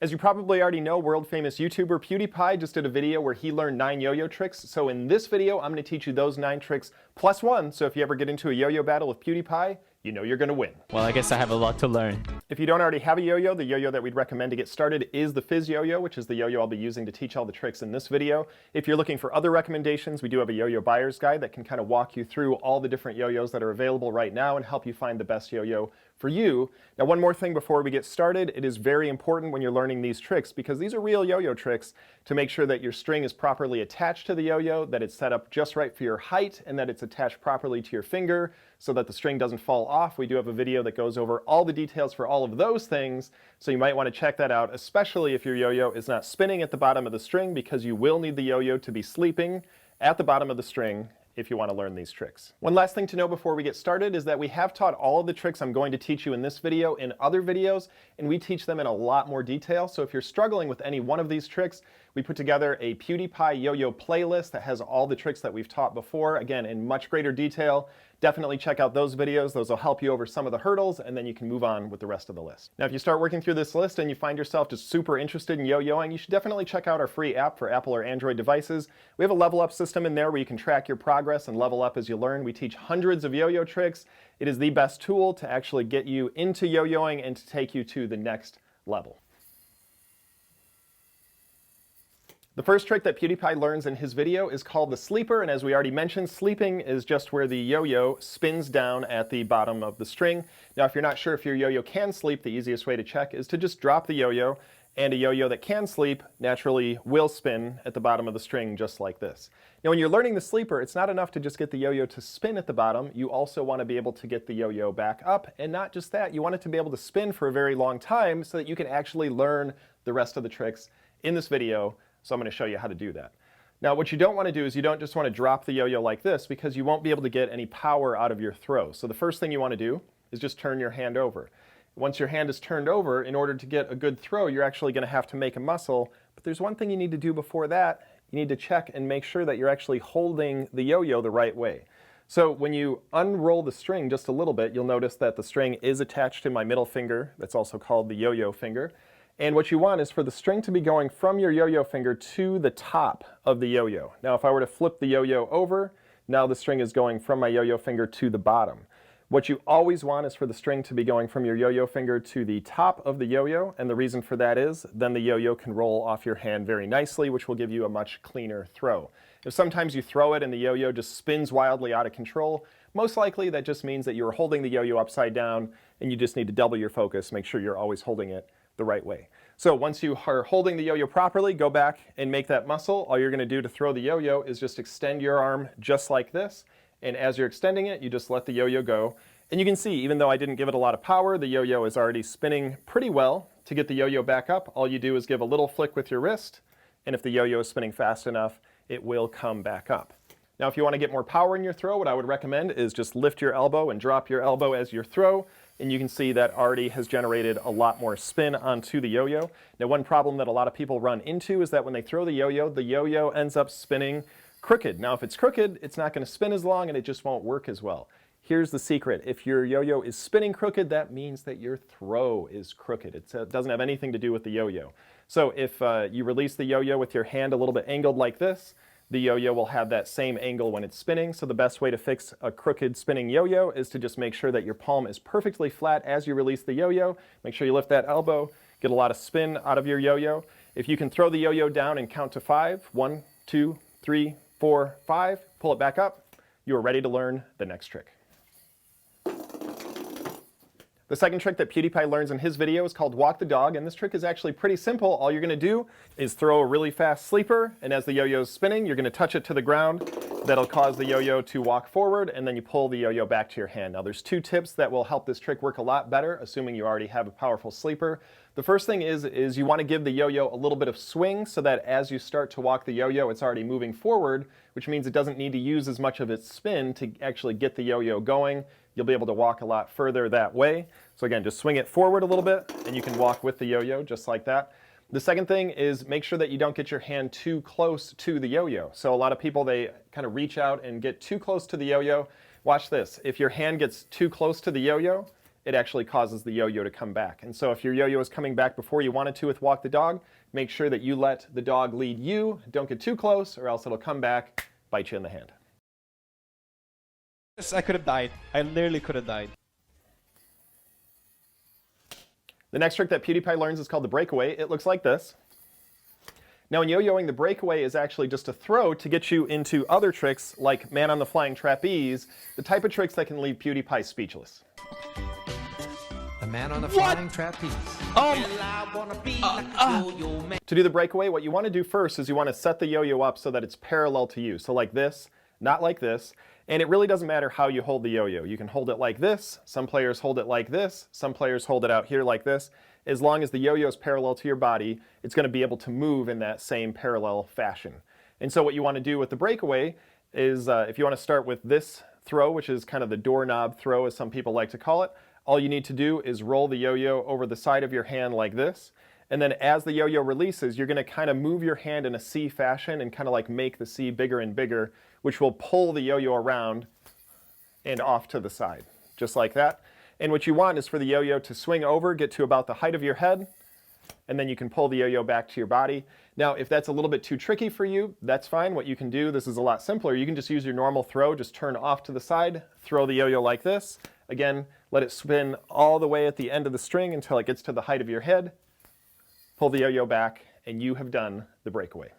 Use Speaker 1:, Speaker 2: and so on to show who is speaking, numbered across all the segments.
Speaker 1: As you probably already know, world-famous YouTuber PewDiePie just did a video where he learned 9 yo-yo tricks. So in this video, I'm going to teach you those 9 tricks plus 1. So if you ever get into a yo-yo battle with PewDiePie, you know you're going to win.
Speaker 2: Well, I guess I have a lot to learn.
Speaker 1: If you don't already have a yo-yo, the yo-yo that we'd recommend to get started is the Fizz yo-yo, which is the yo-yo I'll be using to teach all the tricks in this video. If you're looking for other recommendations, we do have a yo-yo buyer's guide that can kind of walk you through all the different yo-yos that are available right now and help you find the best yo-yo for you. Now, one more thing before we get started, it is very important when you're learning these tricks, because these are real yo-yo tricks, to make sure that your string is properly attached to the yo-yo, that it's set up just right for your height, and that it's attached properly to your finger so that the string doesn't fall off. We do have a video that goes over all the details for all of those things, so you might want to check that out, especially if your yo-yo is not spinning at the bottom of the string, because you will need the yo-yo to be sleeping at the bottom of the string if you want to learn these tricks. One last thing to know before we get started is that we have taught all of the tricks I'm going to teach you in this video in other videos, and we teach them in a lot more detail. So if you're struggling with any one of these tricks, we put together a PewDiePie yo-yo playlist that has all the tricks that we've taught before, again, in much greater detail. Definitely check out those videos. Those will help you over some of the hurdles, and then you can move on with the rest of the list. Now, if you start working through this list and you find yourself just super interested in yo-yoing, you should definitely check out our free app for Apple or Android devices. We have a level up system in there where you can track your progress and level up as you learn. We teach hundreds of yo-yo tricks. It is the best tool to actually get you into yo-yoing and to take you to the next level. The first trick that PewDiePie learns in his video is called the sleeper, and as we already mentioned, sleeping is just where the yo-yo spins down at the bottom of the string. Now, if you're not sure if your yo-yo can sleep, the easiest way to check is to just drop the yo-yo, and a yo-yo that can sleep naturally will spin at the bottom of the string just like this. Now, when you're learning the sleeper, it's not enough to just get the yo-yo to spin at the bottom. You also want to be able to get the yo-yo back up, and not just that, you want it to be able to spin for a very long time so that you can actually learn the rest of the tricks in this video. So I'm going to show you how to do that. Now, what you don't want to do is you don't just want to drop the yo-yo like this, because you won't be able to get any power out of your throw. So the first thing you want to do is just turn your hand over. Once your hand is turned over, in order to get a good throw, you're actually going to have to make a muscle. But there's one thing you need to do before that. You need to check and make sure that you're actually holding the yo-yo the right way. So when you unroll the string just a little bit, you'll notice that the string is attached to my middle finger. That's also called the yo-yo finger. And what you want is for the string to be going from your yo-yo finger to the top of the yo-yo. Now, if I were to flip the yo-yo over, now the string is going from my yo-yo finger to the bottom. What you always want is for the string to be going from your yo-yo finger to the top of the yo-yo, and the reason for that is then the yo-yo can roll off your hand very nicely, which will give you a much cleaner throw. If sometimes you throw it and the yo-yo just spins wildly out of control, most likely that just means that you're holding the yo-yo upside down, and you just need to double your focus, make sure you're always holding it the right way. So once you are holding the yo-yo properly, go back and make that muscle. All you're going to do to throw the yo-yo is just extend your arm just like this. And as you're extending it, you just let the yo-yo go. And you can see, even though I didn't give it a lot of power, the yo-yo is already spinning pretty well. To get the yo-yo back up, all you do is give a little flick with your wrist. And if the yo-yo is spinning fast enough, it will come back up. Now, if you want to get more power in your throw, what I would recommend is just lift your elbow and drop your elbow as you throw. And you can see that already has generated a lot more spin onto the yo-yo. Now, one problem that a lot of people run into is that when they throw the yo-yo ends up spinning crooked. Now, if it's crooked, it's not going to spin as long and it just won't work as well. Here's the secret. If your yo-yo is spinning crooked, that means that your throw is crooked. It doesn't have anything to do with the yo-yo. So if you release the yo-yo with your hand a little bit angled like this, the yo-yo will have that same angle when it's spinning. So the best way to fix a crooked spinning yo-yo is to just make sure that your palm is perfectly flat as you release the yo-yo. Make sure you lift that elbow, get a lot of spin out of your yo-yo. If you can throw the yo-yo down and count to 5, 1, 2, 3, 4, 5, pull it back up, you are ready to learn the next trick. The second trick that PewDiePie learns in his video is called walk the dog, and this trick is actually pretty simple. All you're going to do is throw a really fast sleeper, and as the yo-yo is spinning, you're going to touch it to the ground. That'll cause the yo-yo to walk forward, and then you pull the yo-yo back to your hand. Now, there's 2 tips that will help this trick work a lot better, assuming you already have a powerful sleeper. The first thing is you want to give the yo-yo a little bit of swing so that as you start to walk the yo-yo, it's already moving forward, which means it doesn't need to use as much of its spin to actually get the yo-yo going. You'll be able to walk a lot further that way. So again, just swing it forward a little bit, and you can walk with the yo-yo just like that. The second thing is make sure that you don't get your hand too close to the yo-yo. So a lot of people, they kind of reach out and get too close to the yo-yo. Watch this. If your hand gets too close to the yo-yo, it actually causes the yo-yo to come back. And so if your yo-yo is coming back before you wanted to with walk the dog, make sure that you let the dog lead you. Don't get too close or else it'll come back, bite you in the hand.
Speaker 3: Yes, I could have died. I literally could have died.
Speaker 1: The next trick that PewDiePie learns is called the breakaway. It looks like this. Now in yo-yoing, the breakaway is actually just a throw to get you into other tricks like man on the flying trapeze, the type of tricks that can leave PewDiePie speechless.
Speaker 4: A man on the flying trapeze.
Speaker 1: To do the breakaway, what you want to do first is you want to set the yo-yo up so that it's parallel to you. So like this, not like this. And it really doesn't matter how you hold the yo-yo. You can hold it like this. Some players hold it like this. Some players hold it out here like this. As long as the yo-yo is parallel to your body, it's going to be able to move in that same parallel fashion. And so what you want to do with the breakaway is if you want to start with this throw, which is kind of the doorknob throw as some people like to call it, all you need to do is roll the yo-yo over the side of your hand like this. And then as the yo-yo releases, you're going to kind of move your hand in a C fashion and kind of like make the C bigger and bigger, which will pull the yo-yo around and off to the side, just like that. And what you want is for the yo-yo to swing over, get to about the height of your head, and then you can pull the yo-yo back to your body. Now, if that's a little bit too tricky for you, that's fine. What you can do, this is a lot simpler. You can just use your normal throw, just turn off to the side, throw the yo-yo like this. Again, let it spin all the way at the end of the string until it gets to the height of your head. Pull the yo-yo back, and you have done the breakaway.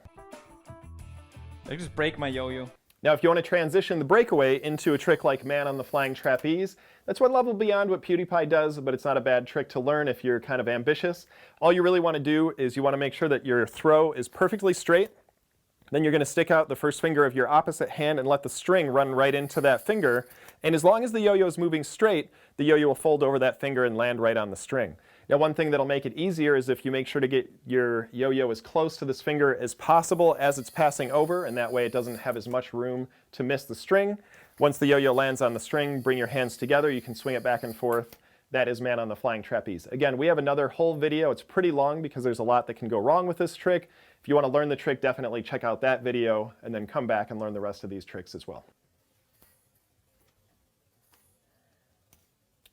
Speaker 3: I just break my yo-yo.
Speaker 1: Now, if you want to transition the breakaway into a trick like man on the flying trapeze, that's one level beyond what PewDiePie does, but it's not a bad trick to learn if you're kind of ambitious. All you really want to do is you want to make sure that your throw is perfectly straight. Then you're going to stick out the first finger of your opposite hand and let the string run right into that finger. And as long as the yo-yo is moving straight, the yo-yo will fold over that finger and land right on the string. Now, one thing that'll make it easier is if you make sure to get your yo-yo as close to this finger as possible as it's passing over, and that way it doesn't have as much room to miss the string. Once the yo-yo lands on the string, bring your hands together. You can swing it back and forth. That is man on the flying trapeze. Again, we have another whole video. It's pretty long because there's a lot that can go wrong with this trick. If you want to learn the trick, definitely check out that video and then come back and learn the rest of these tricks as well.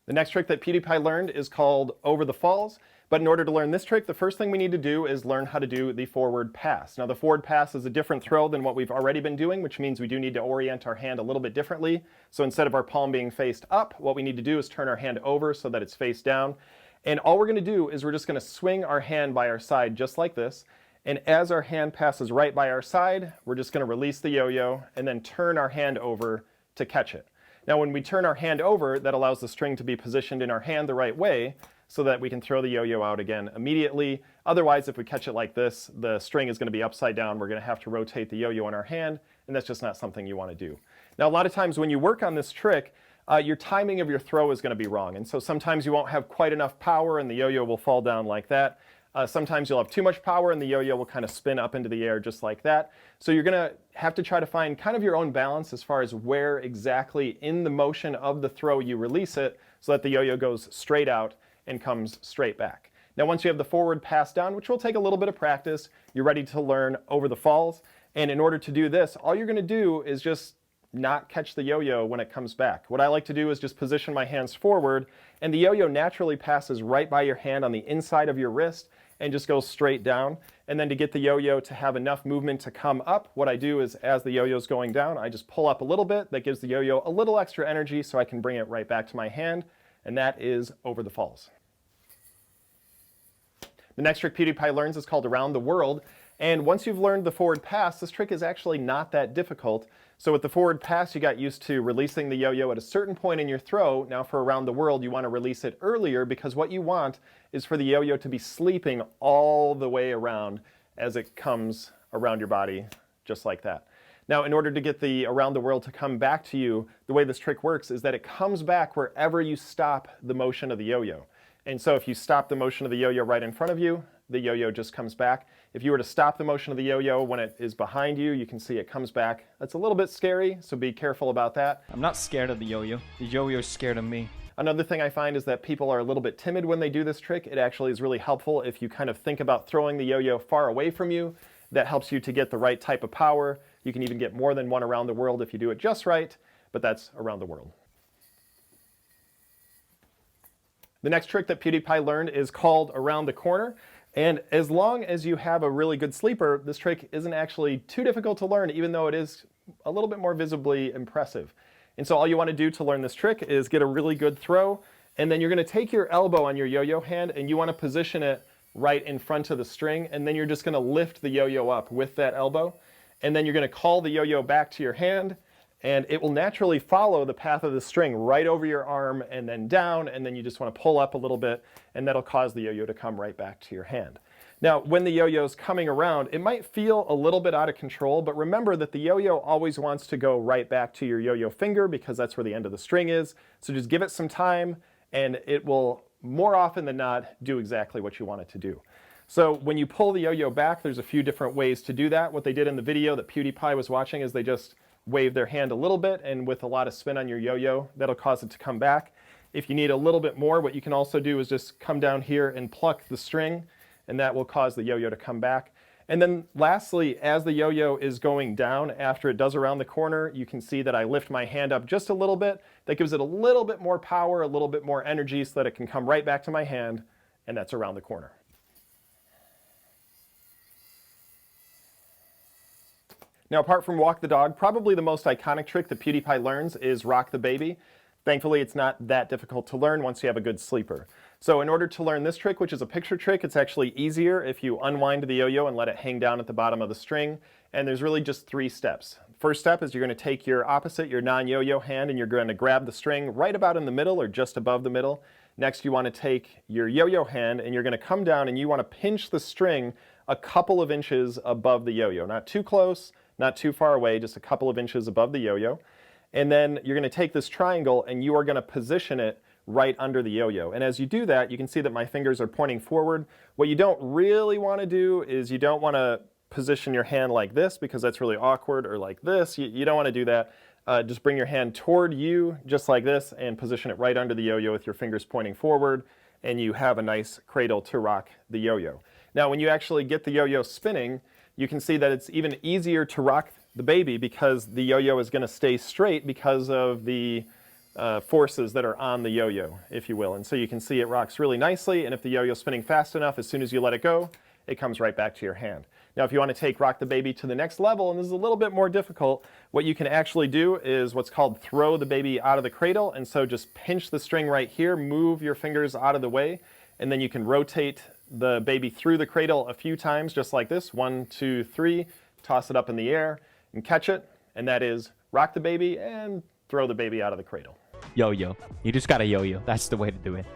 Speaker 1: The next trick that PewDiePie learned is called over the falls. But in order to learn this trick, the first thing we need to do is learn how to do the forward pass. Now, the forward pass is a different throw than what we've already been doing, which means we do need to orient our hand a little bit differently. So instead of our palm being faced up, what we need to do is turn our hand over so that it's face down. And all we're going to do is we're just going to swing our hand by our side just like this. And as our hand passes right by our side, we're just going to release the yo-yo and then turn our hand over to catch it. Now, when we turn our hand over, that allows the string to be positioned in our hand the right way so that we can throw the yo-yo out again immediately. Otherwise, if we catch it like this, the string is going to be upside down. We're going to have to rotate the yo-yo in our hand, and that's just not something you want to do. Now, a lot of times when you work on this trick, your timing of your throw is going to be wrong. And so sometimes you won't have quite enough power, and the yo-yo will fall down like that. Sometimes you'll have too much power and the yo-yo will kind of spin up into the air just like that. So you're going to have to try to find kind of your own balance as far as where exactly in the motion of the throw you release it so that the yo-yo goes straight out and comes straight back. Now, once you have the forward pass down, which will take a little bit of practice, you're ready to learn over the falls. And in order to do this, all you're going to do is just not catch the yo-yo when it comes back. What I like to do is just position my hands forward, and the yo-yo naturally passes right by your hand on the inside of your wrist and just goes straight down. And then to get the yo-yo to have enough movement to come up, what I do is as the yo-yo is going down, I just pull up a little bit. That gives the yo-yo a little extra energy so I can bring it right back to my hand. And that is over the falls. The next trick PewDiePie learns is called around the world. And once you've learned the forward pass, this trick is actually not that difficult. So with the forward pass, you got used to releasing the yo-yo at a certain point in your throw. Now for around the world, you want to release it earlier because what you want is for the yo-yo to be sleeping all the way around as it comes around your body, just like that. Now, in order to get the around the world to come back to you, the way this trick works is that it comes back wherever you stop the motion of the yo-yo. And so if you stop the motion of the yo-yo right in front of you, the yo-yo just comes back. If you were to stop the motion of the yo-yo when it is behind you, you can see it comes back. That's a little bit scary, so be careful about that.
Speaker 3: I'm not scared of the yo-yo. The yo-yo is scared of me.
Speaker 1: Another thing I find is that people are a little bit timid when they do this trick. It actually is really helpful if you kind of think about throwing the yo-yo far away from you. That helps you to get the right type of power. You can even get more than one around the world if you do it just right, but that's around the world. The next trick that PewDiePie learned is called around the corner. And as long as you have a really good sleeper, this trick isn't actually too difficult to learn, even though it is a little bit more visibly impressive. And so all you want to do to learn this trick is get a really good throw, and then you're going to take your elbow on your yo-yo hand and you want to position it right in front of the string, and then you're just going to lift the yo-yo up with that elbow, and then you're going to call the yo-yo back to your hand, and it will naturally follow the path of the string right over your arm and then down, and then you just want to pull up a little bit, and that'll cause the yo-yo to come right back to your hand. Now, when the yo-yo's coming around, it might feel a little bit out of control, but remember that the yo-yo always wants to go right back to your yo-yo finger because that's where the end of the string is. So just give it some time, and it will, more often than not, do exactly what you want it to do. So when you pull the yo-yo back, there's a few different ways to do that. What they did in the video that PewDiePie was watching is they just wave their hand a little bit, and with a lot of spin on your yo-yo, that'll cause it to come back. If you need a little bit more, what you can also do is just come down here and pluck the string, and that will cause the yo-yo to come back. And then lastly, as the yo-yo is going down after it does around the corner, you can see that I lift my hand up just a little bit. That gives it a little bit more power, a little bit more energy so that it can come right back to my hand, and that's around the corner. Now, apart from walk the dog, probably the most iconic trick that PewDiePie learns is rock the baby. Thankfully, it's not that difficult to learn once you have a good sleeper. So in order to learn this trick, which is a picture trick, it's actually easier if you unwind the yo-yo and let it hang down at the bottom of the string. And there's really just 3 steps. First step is you're going to take your opposite, your non-yo-yo hand, and you're going to grab the string right about in the middle or just above the middle. Next, you want to take your yo-yo hand and you're going to come down and you want to pinch the string a couple of inches above the yo-yo. Not too close, not too far away, just a couple of inches above the yo-yo. And then you're going to take this triangle and you are going to position it right under the yo-yo. And as you do that, you can see that my fingers are pointing forward. What you don't really want to do is you don't want to position your hand like this because that's really awkward, or like this. You don't want to do that. Just bring your hand toward you just like this and position it right under the yo-yo with your fingers pointing forward, and you have a nice cradle to rock the yo-yo. Now when you actually get the yo-yo spinning, you can see that it's even easier to rock the baby because the yo-yo is going to stay straight because of the forces that are on the yo-yo, if you will. And so you can see it rocks really nicely, and if the yo-yo is spinning fast enough, as soon as you let it go, it comes right back to your hand. Now if you want to take rock the baby to the next level, and this is a little bit more difficult, what you can actually do is what's called throw the baby out of the cradle. And so just pinch the string right here, move your fingers out of the way, and then you can rotate the baby through the cradle a few times just like this. 1, 2, 3, toss it up in the air and catch it, and that is rock the baby and throw the baby out of the cradle.
Speaker 2: Yo-yo. You just gotta yo-yo. That's the way to do it.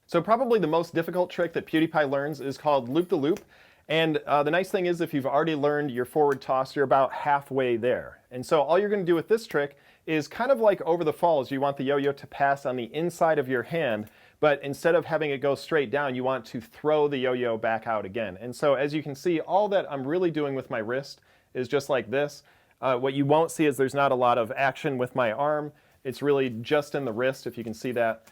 Speaker 1: So probably the most difficult trick that PewDiePie learns is called loop-the-loop. And the nice thing is if you've already learned your forward toss, you're about halfway there. And so all you're going to do with this trick is kind of like over the falls. You want the yo-yo to pass on the inside of your hand, but instead of having it go straight down, you want to throw the yo-yo back out again. And so as you can see, all that I'm really doing with my wrist is just like this. What you won't see is there's not a lot of action with my arm. It's really just in the wrist, if you can see that.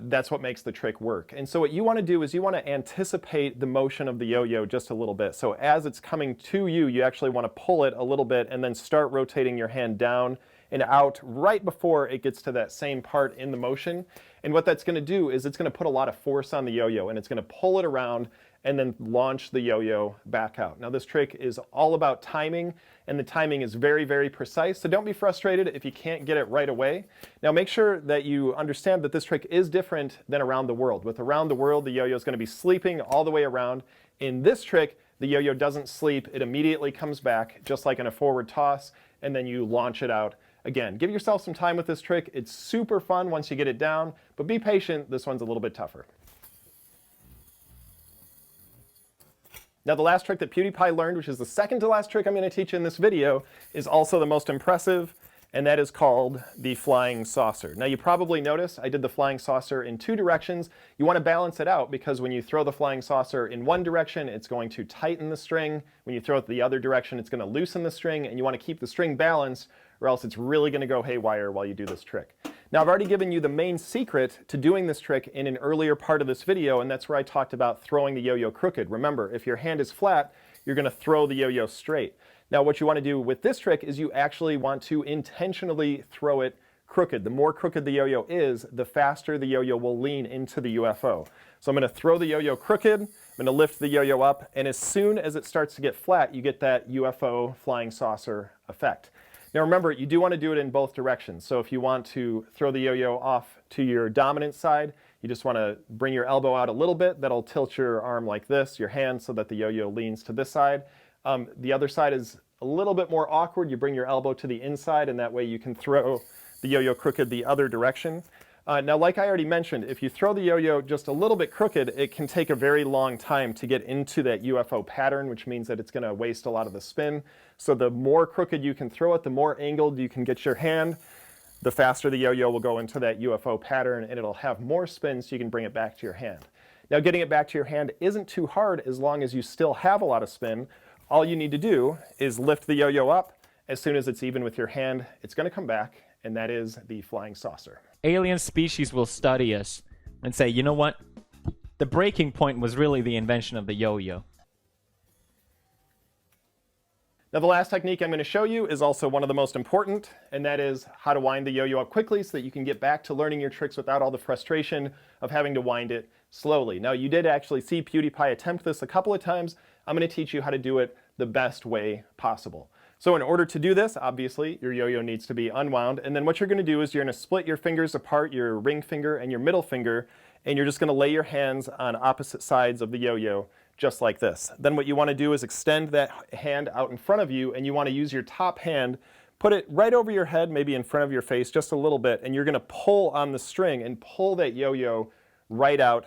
Speaker 1: That's what makes the trick work. And so what you want to do is you want to anticipate the motion of the yo-yo just a little bit. So as it's coming to you, you actually want to pull it a little bit and then start rotating your hand down and out right before it gets to that same part in the motion. And what that's going to do is it's going to put a lot of force on the yo-yo, and it's going to pull it around and then launch the yo-yo back out. Now this trick is all about timing, and the timing is very, very precise, so don't be frustrated if you can't get it right away. Now make sure that you understand that this trick is different than around the world. With around the world, the yo-yo is going to be sleeping all the way around. In this trick, the yo-yo doesn't sleep, it immediately comes back, just like in a forward toss, and then you launch it out. Again, give yourself some time with this trick. It's super fun once you get it down, but be patient, this one's a little bit tougher. Now the last trick that PewDiePie learned, which is the second to last trick I'm going to teach in this video, is also the most impressive, and that is called the flying saucer. Now you probably noticed I did the flying saucer in 2 directions. You want to balance it out because when you throw the flying saucer in one direction, it's going to tighten the string. When you throw it the other direction, it's going to loosen the string, and you want to keep the string balanced or else it's really going to go haywire while you do this trick. Now I've already given you the main secret to doing this trick in an earlier part of this video, and that's where I talked about throwing the yo-yo crooked. Remember, if your hand is flat, you're going to throw the yo-yo straight. Now what you want to do with this trick is you actually want to intentionally throw it crooked. The more crooked the yo-yo is, the faster the yo-yo will lean into the UFO. So I'm going to throw the yo-yo crooked, I'm going to lift the yo-yo up, and as soon as it starts to get flat, you get that UFO flying saucer effect. Now remember, you do want to do it in both directions. So if you want to throw the yo-yo off to your dominant side, you just want to bring your elbow out a little bit. That'll tilt your arm like this, your hand, so that the yo-yo leans to this side. The other side is a little bit more awkward. You bring your elbow to the inside, and that way you can throw the yo-yo crooked the other direction. Now, like I already mentioned, if you throw the yo-yo just a little bit crooked, it can take a very long time to get into that UFO pattern, which means that it's going to waste a lot of the spin. So the more crooked you can throw it, the more angled you can get your hand, the faster the yo-yo will go into that UFO pattern, and it'll have more spin so you can bring it back to your hand. Now, getting it back to your hand isn't too hard as long as you still have a lot of spin. All you need to do is lift the yo-yo up. As soon as it's even with your hand, it's going to come back, and that is the flying saucer.
Speaker 2: Alien species will study us and say, you know what? The breaking point was really the invention of the yo-yo.
Speaker 1: Now the last technique I'm going to show you is also one of the most important, and that is how to wind the yo-yo up quickly so that you can get back to learning your tricks without all the frustration of having to wind it slowly. Now you did actually see PewDiePie attempt this a couple of times. I'm going to teach you how to do it the best way possible. So in order to do this, obviously, your yo-yo needs to be unwound, and then what you're going to do is you're going to split your fingers apart, your ring finger and your middle finger, and you're just going to lay your hands on opposite sides of the yo-yo, just like this. Then what you want to do is extend that hand out in front of you, and you want to use your top hand, put it right over your head, maybe in front of your face just a little bit, and you're going to pull on the string and pull that yo-yo right out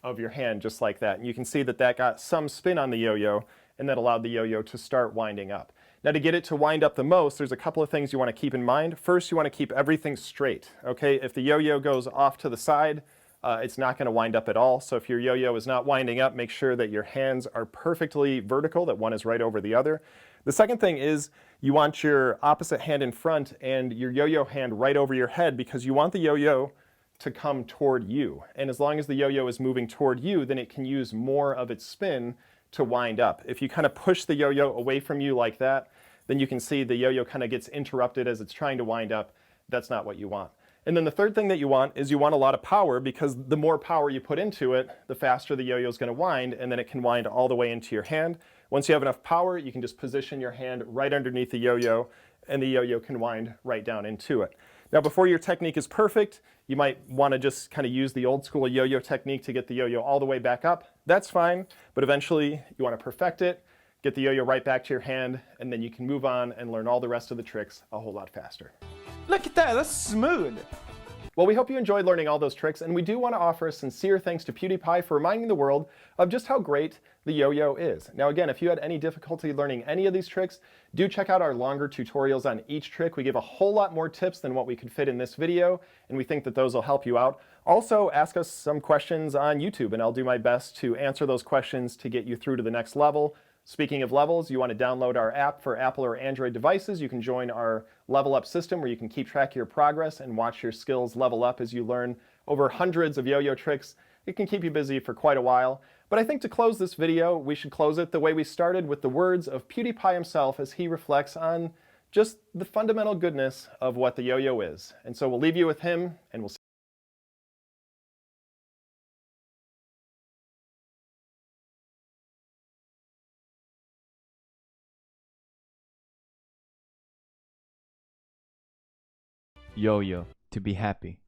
Speaker 1: of your hand, just like that. And you can see that that got some spin on the yo-yo, and that allowed the yo-yo to start winding up. Now to get it to wind up the most, there's a couple of things you want to keep in mind. First, you want to keep everything straight, okay? If the yo-yo goes off to the side, it's not going to wind up at all. So if your yo-yo is not winding up, make sure that your hands are perfectly vertical, that one is right over the other. The second thing is you want your opposite hand in front and your yo-yo hand right over your head, because you want the yo-yo to come toward you. And as long as the yo-yo is moving toward you, then it can use more of its spin to wind up. If you kind of push the yo-yo away from you like that, then you can see the yo-yo kind of gets interrupted as it's trying to wind up. That's not what you want. And then the third thing that you want is you want a lot of power, because the more power you put into it, the faster the yo-yo is going to wind, and then it can wind all the way into your hand. Once you have enough power, you can just position your hand right underneath the yo-yo, and the yo-yo can wind right down into it. Now, before your technique is perfect, you might want to just kind of use the old school yo-yo technique to get the yo-yo all the way back up. That's fine, but eventually you want to perfect it, get the yo-yo right back to your hand, and then you can move on and learn all the rest of the tricks a whole lot faster.
Speaker 3: Look at that, that's smooth.
Speaker 1: Well, we hope you enjoyed learning all those tricks, and we do want to offer a sincere thanks to PewDiePie for reminding the world of just how great the yo-yo is. Now again, if you had any difficulty learning any of these tricks, do check out our longer tutorials on each trick. We give a whole lot more tips than what we could fit in this video, and we think that those will help you out. Also, ask us some questions on YouTube, and I'll do my best to answer those questions to get you through to the next level. Speaking of levels, you want to download our app for Apple or Android devices. You can join our level up system where you can keep track of your progress and watch your skills level up as you learn over hundreds of yo-yo tricks. It can keep you busy for quite a while. But I think to close this video, we should close it the way we started, with the words of PewDiePie himself as he reflects on just the fundamental goodness of what the yo-yo is. And so we'll leave you with him, and we'll see
Speaker 2: Yo-yo, to be happy.